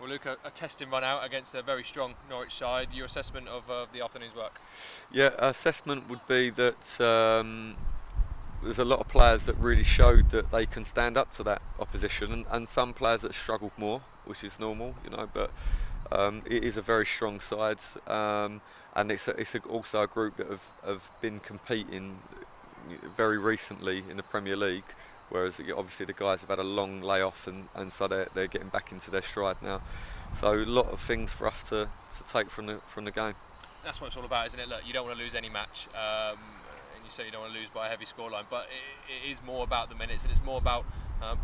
Well, Luke, a testing run out against a very strong Norwich side. Your assessment of the afternoon's work? Yeah, assessment would be that there's a lot of players that really showed that they can stand up to that opposition, and some players that struggled more, which is normal, But it is a very strong side, and it's also a group that have been competing very recently in the Premier League. Whereas obviously the guys have had a long layoff, and so they're getting back into their stride now. So a lot of things for us to take from the game. That's what it's all about, isn't it? Look, you don't want to lose any match, and you say you don't want to lose by a heavy scoreline, but it is more about the minutes, and it's more about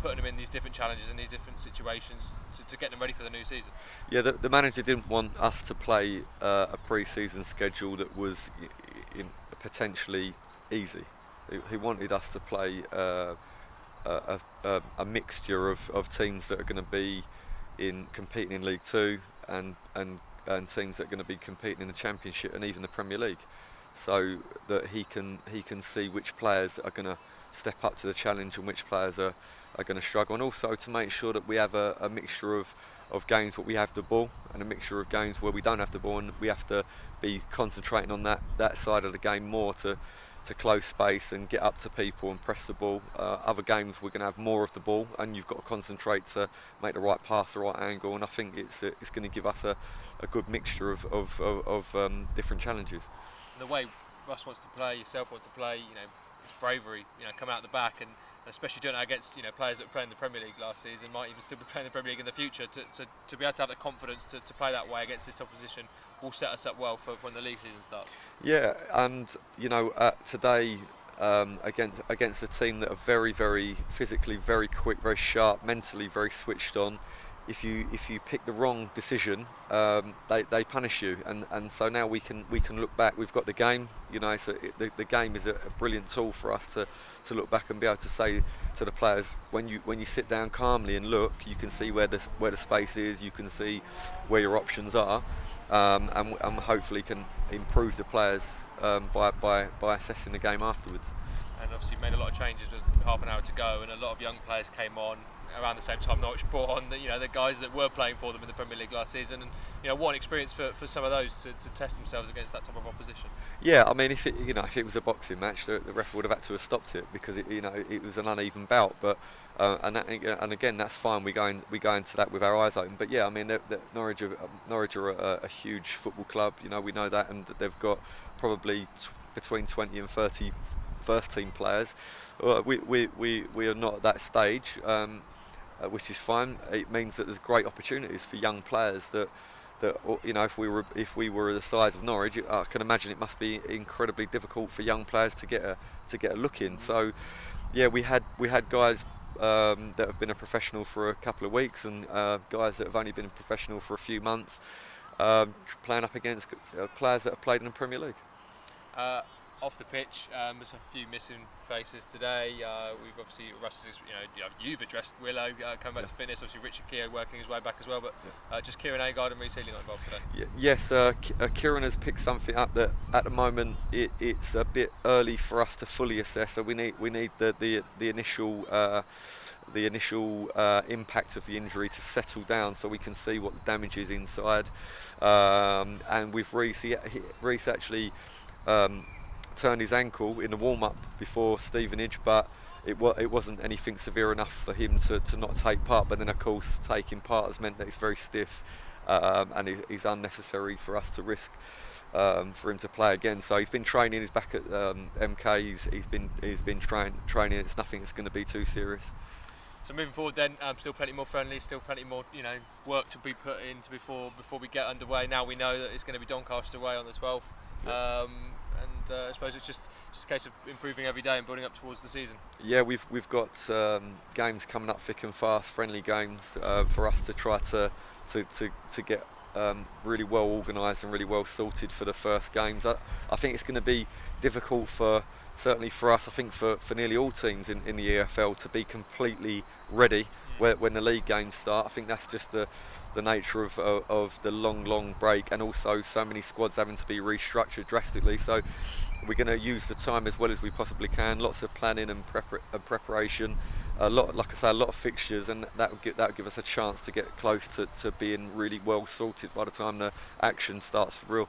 putting them in these different challenges and these different situations to get them ready for the new season. Yeah, the manager didn't want us to play a pre-season schedule that was potentially easy. He wanted us to play a mixture of teams that are going to be competing in League Two and teams that are going to be competing in the Championship and even the Premier League, so that he can see which players are going to step up to the challenge and which players are going to struggle, and also to make sure that we have a mixture of games where we have the ball and a mixture of games where we don't have the ball, and we have to be concentrating on that side of the game more to close space and get up to people and press the ball. Other games we're going to have more of the ball, and you've got to concentrate to make the right pass, the right angle, and I think it's going to give us a good mixture of different challenges. The way Russ wants to play, yourself wants to play, it's bravery, come out the back, and especially doing that against players that were playing the Premier League last season, might even still be playing the Premier League in the future. To be able to have the confidence to play that way against this opposition will set us up well for when the league season starts. Yeah, and today against a team that are very, very physically very quick, very sharp, mentally very switched on. If you pick the wrong decision, they punish you, and so now we can look back. We've got the game, so the game is a brilliant tool for us to look back and be able to say to the players, when you sit down calmly and look, you can see where the space is, you can see where your options are, and hopefully can improve the players by assessing the game afterwards. And obviously you made a lot of changes with half an hour to go, and a lot of young players came on around the same time Norwich brought on the guys that were playing for them in the Premier League last season, and what an experience for some of those to test themselves against that type of opposition. Yeah, I mean, if it was a boxing match, the ref would have had to have stopped it, because it was an uneven bout. But and again, that's fine. We go into that with our eyes open. But yeah, I mean, Norwich are a huge football club. We know that, and they've got probably between 20 and 30 first team players. We are not at that stage. Which is fine. It means that there's great opportunities for young players that if we were the size of Norwich, I can imagine it must be incredibly difficult for young players to get a look in. So yeah, we had guys that have been a professional for a couple of weeks, and guys that have only been a professional for a few months, playing up against players that have played in the Premier League. Off the pitch, there's a few missing faces today. We've obviously you've addressed Willow coming back to fitness. Obviously Richard Keogh working his way back as well, but just Kieran Agard and Reece Healy not involved today. Yes, Kieran has picked something up that at the moment it's a bit early for us to fully assess. So we need the initial impact of the injury to settle down, so we can see what the damage is inside. And with Reece actually turned his ankle in the warm-up before Stevenage, but it wasn't anything severe enough for him to not take part. But then of course taking part has meant that it's very stiff, and it's unnecessary for us to risk for him to play again. So he's been training, he's back at MK, he's been training. It's nothing that's going to be too serious. So moving forward then, still plenty more friendlies, still plenty more work to be put into before we get underway. Now we know that it's going to be Doncaster away on the 12th. Yeah. I suppose it's just a case of improving every day and building up towards the season. Yeah, we've got games coming up thick and fast, friendly games for us to try to get really well organised and really well sorted for the first games. I think it's going to be difficult for certainly for us. I think for nearly all teams in the EFL to be completely ready when the league games start. I think that's just the nature of the long break, and also so many squads having to be restructured drastically. So we're going to use the time as well as we possibly can. Lots of planning and preparation. A lot, like I say, a lot of fixtures, and that would give us a chance to get close to being really well sorted by the time the action starts for real.